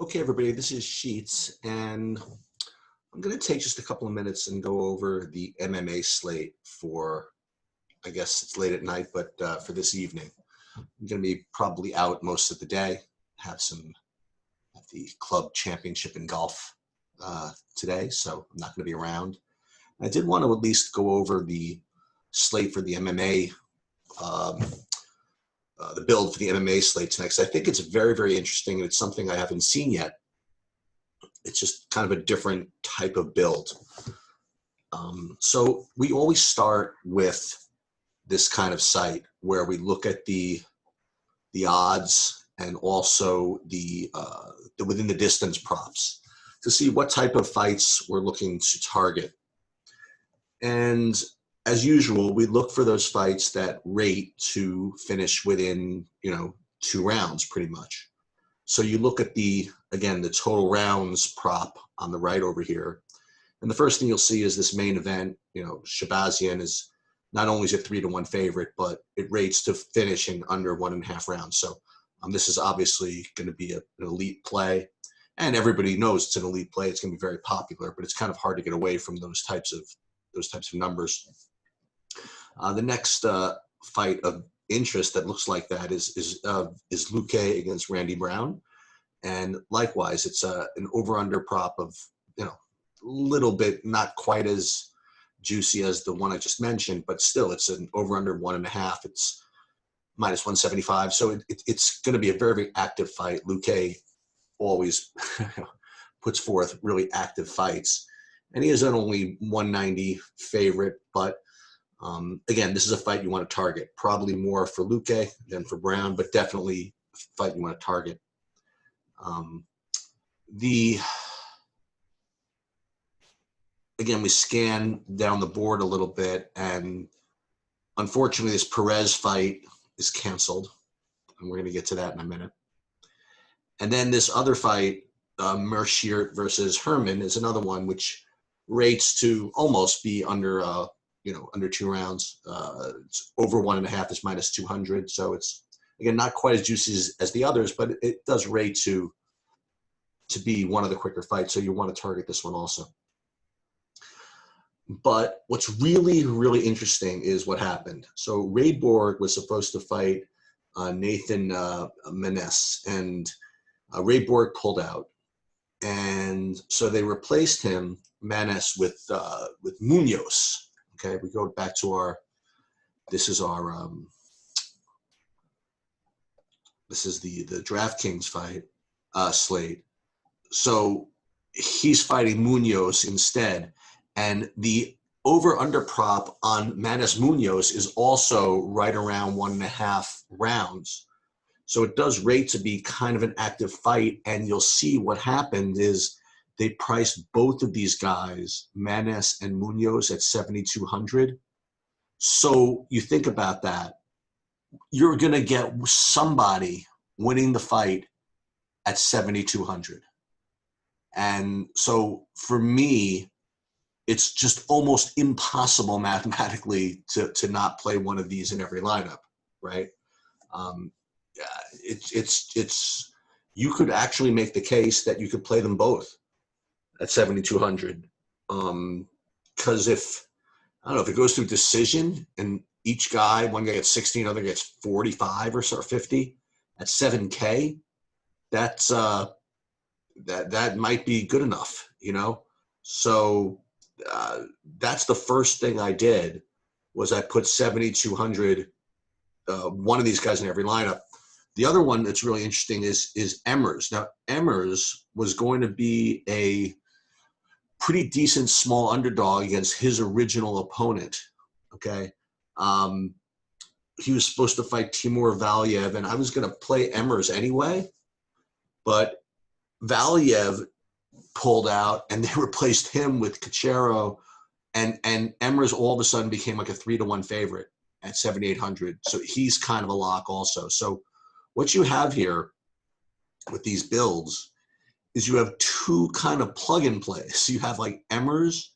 Okay, everybody, this is Sheets, and I'm going to take just a couple of minutes and go over the MMA slate for, I guess it's late at night, but for this evening. I'm going to be probably out most of the day, have some at the club championship in golf today, so I'm not going to be around. I did want to at least go over the slate for the MMA, um, the build for the MMA slate tonight, because I think it's very, very interesting, and it's something I haven't seen yet. It's just kind of a different type of build. So we always start with this kind of site where we look at the odds and also the within the distance props to see what type of fights we're looking to target. And as usual, we look for those fights that rate to finish within 2 rounds pretty much. So you look at the total rounds prop on the right over here. And the first thing you'll see is this main event. Shabazian is not only is a 3-1 favorite, but it rates to finish in under 1.5 rounds. So this is obviously going to be an elite play. And everybody knows it's an elite play. It's going to be very popular, but it's kind of hard to get away from those types of numbers. The next fight of interest that looks like that is Luque against Randy Brown, and likewise it's an over/under prop of a little bit not quite as juicy as the one I just mentioned, but still it's an over/under 1.5. It's -175, so it's going to be a very, very active fight. Luque always puts forth really active fights, and he is an only 190 favorite, but again, this is a fight you want to target. Probably more for Luque than for Brown, but definitely a fight you want to target. Again, we scan down the board a little bit, and unfortunately, this Perez fight is canceled, and we're going to get to that in a minute. And then this other fight, Mercier versus Herman, is another one which rates to almost be under under 2 rounds. It's over 1.5 is -200. So it's, again, not quite as juicy as the others, but it does rate to be one of the quicker fights. So you want to target this one also. But what's really, really interesting is what happened. So Ray Borg was supposed to fight Nathan Menes, and Ray Borg pulled out. And so they replaced him, Menes, with Munoz. Okay, we go back to this is the DraftKings fight slate. So he's fighting Munoz instead, and the over/under prop on Manis Munoz is also right around 1.5 rounds. So it does rate to be kind of an active fight, and you'll see what happened is they priced both of these guys, Manis and Munoz, at 7,200. So you think about that, you're going to get somebody winning the fight at 7,200. And so for me, it's just almost impossible mathematically to not play one of these in every lineup, right? It's you could actually make the case that you could play them both at 7,200. Because if it goes through decision and each guy, one guy gets 60, another gets 45 or 50 at 7K, that's that might be good enough, So that's the first thing I did was I put 7,200, one of these guys in every lineup. The other one that's really interesting is Emmers. Now, Emmers was going to be a pretty decent small underdog against his original opponent, okay? He was supposed to fight Timur Valiev, and I was going to play Emmers anyway, but Valiev pulled out, and they replaced him with Cachero, and Emmers all of a sudden became like a 3-1 favorite at 7,800. So he's kind of a lock also. So what you have here with these builds is you have two kind of plug-in plays. You have like Emmers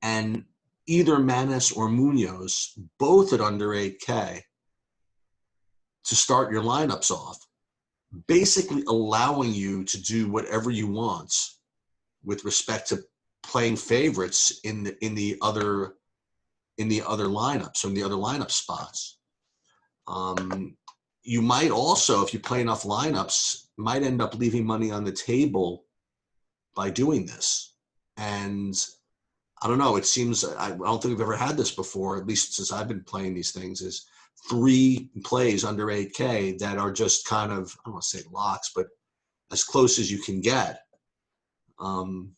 and either Manis or Munoz, both at under 8K to start your lineups off. basically allowing you to do whatever you want with respect to playing favorites in the other lineups, or in the other lineup spots. You might also, if you play enough lineups, might end up leaving money on the table by doing this. And I don't know, it seems, I don't think we've ever had this before, at least since I've been playing these things, is 3 plays under 8K that are just kind of, I don't want to say locks, but as close as you can get. All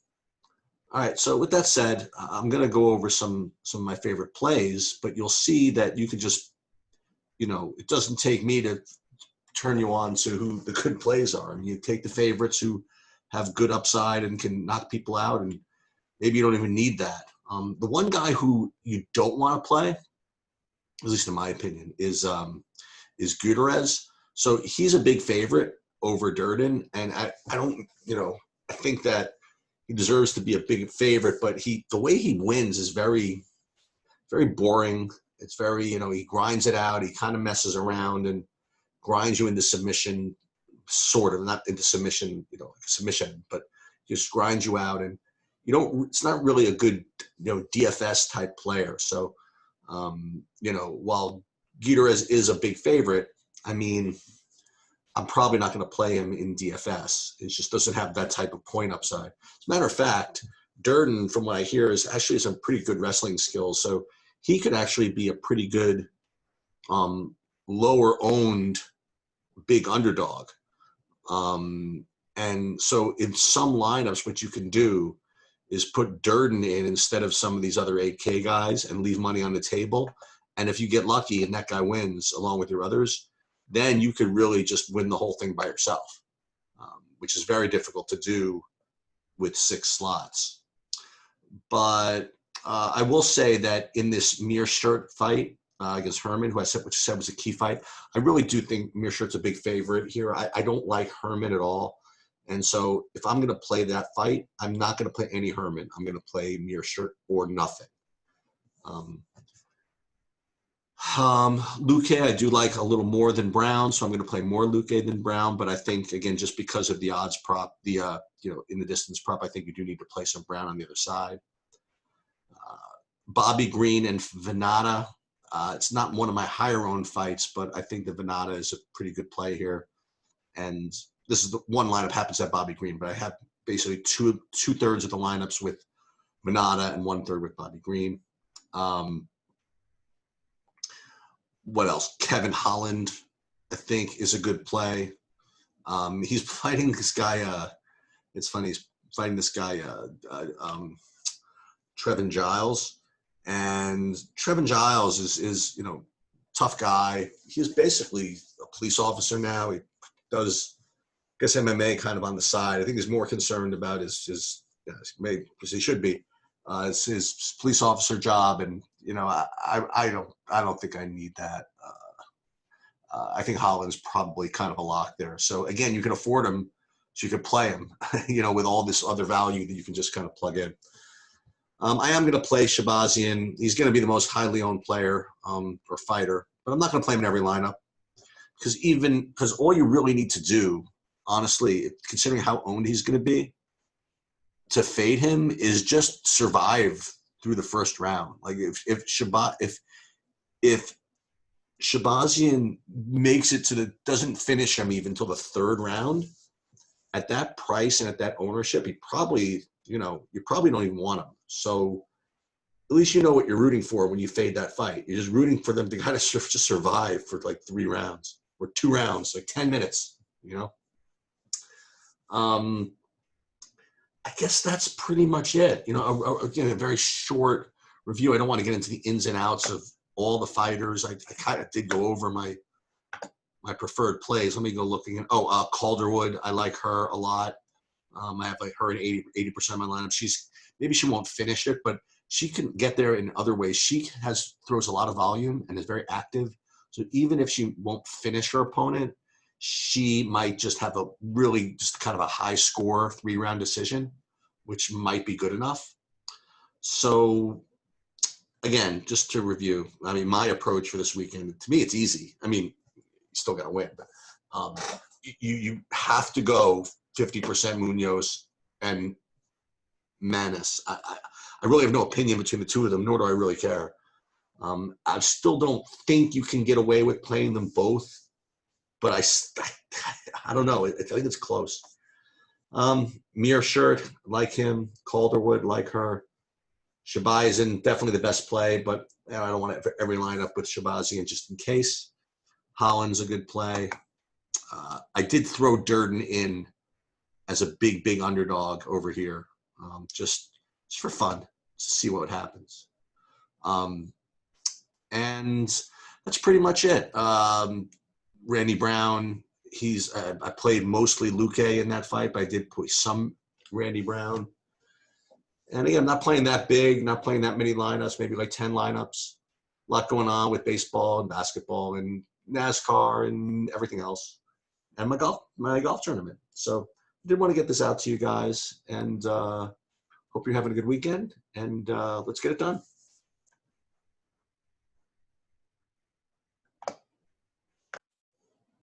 right, so with that said, I'm going to go over some of my favorite plays, but you'll see that you could just, it doesn't take me to turn you on to who the good plays are. I mean, you take the favorites who have good upside and can knock people out, and maybe you don't even need that. The one guy who you don't want to play, at least in my opinion, is Guterres. So he's a big favorite over Durden, and I don't, I think that he deserves to be a big favorite, but the way he wins is very, very boring. It's very, he grinds it out. He kind of messes around and grinds you into submission, sort of, not into submission, submission, but just grinds you out. And it's not really a good, DFS type player. So, while Guterres is a big favorite, I mean, I'm probably not going to play him in DFS. It just doesn't have that type of point upside. As a matter of fact, Durden, from what I hear, is actually some pretty good wrestling skills. So he could actually be a pretty good lower owned big underdog. And so in some lineups, what you can do is put Durden in instead of some of these other 8K guys and leave money on the table. And if you get lucky and that guy wins along with your others, then you could really just win the whole thing by yourself, which is very difficult to do with 6 slots. But I will say that in this Mercier fight against Herman, which I said was a key fight, I really do think Mercier's a big favorite here. I don't like Herman at all. And so if I'm going to play that fight, I'm not going to play any Herman. I'm going to play Mercier or nothing. Luque, I do like a little more than Brown, so I'm going to play more Luque than Brown. But I think, again, just because of the odds prop, in the distance prop, I think you do need to play some Brown on the other side. Bobby Green and Venata. It's not one of my higher owned fights, but I think that Venata is a pretty good play here. And this is the one lineup happens at Bobby Green, but I have basically two-thirds of the lineups with Venata and 1/3 with Bobby Green. What else? Kevin Holland, I think, is a good play. He's fighting this guy. It's funny. He's fighting this guy, Trevin Giles. And Trevin Giles is tough guy. He's basically a police officer now. He does, I guess, MMA kind of on the side. I think he's more concerned about his maybe because he should be, his police officer job. And I don't think I need that. I think Holland's probably kind of a lock there. So again, you can afford him, so you can play him, with all this other value that you can just kind of plug in. I am going to play Shabazian. He's going to be the most highly owned player or fighter, but I'm not going to play him in every lineup because all you really need to do, honestly, considering how owned he's going to be, to fade him is just survive through the first round. Like if Shabazian makes it doesn't finish him even till the 3rd round, at that price and at that ownership, he probably, you probably don't even want him. So at least you know what you're rooting for when you fade that fight. You're just rooting for them to kind of just survive for like 3 rounds or 2 rounds, like 10 minutes, I guess that's pretty much it. Again, a very short review. I don't want to get into the ins and outs of all the fighters. I kind of did go over my preferred plays. Let me go looking at, Calderwood. I like her a lot. I have like her in 80% of my lineup. Maybe she won't finish it, but she can get there in other ways. She throws a lot of volume and is very active. So even if she won't finish her opponent, she might just have a really just kind of a high score 3-round decision, which might be good enough. So again, just to review, my approach for this weekend, to me, it's easy. You still got to win, but you have to go 50% Munoz and Manis. I really have no opinion between the two of them, nor do I really care. I still don't think you can get away with playing them both, but I don't know. I think it's close. Mercier, like him. Calderwood, like her. Shabazian, definitely the best play, but I don't want every lineup with Shabazian just in case. Holland's a good play. I did throw Durden in as a big underdog over here, just for fun, to see what happens. And that's pretty much it. Randy Brown, I played mostly Luque in that fight, but I did put some Randy Brown. And again, I'm not playing that big, not playing that many lineups, maybe like 10 lineups. A lot going on with baseball and basketball and NASCAR and everything else. And my golf tournament. So I did want to get this out to you guys, and hope you're having a good weekend, and let's get it done.